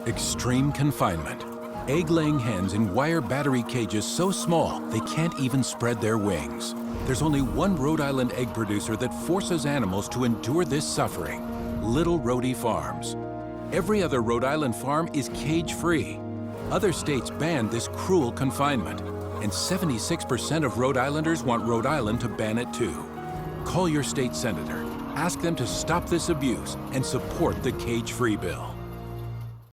Extreme confinement. Egg-laying hens in wire battery cages so small they can't even spread their wings. There's only one Rhode Island egg producer that forces animals to endure this suffering: Little Rhody Farms. Every other Rhode Island farm is cage-free. Other states ban this cruel confinement, and 76% of Rhode Islanders want Rhode Island to ban it too. Call your state senator, ask them to stop this abuse, and support the cage-free bill.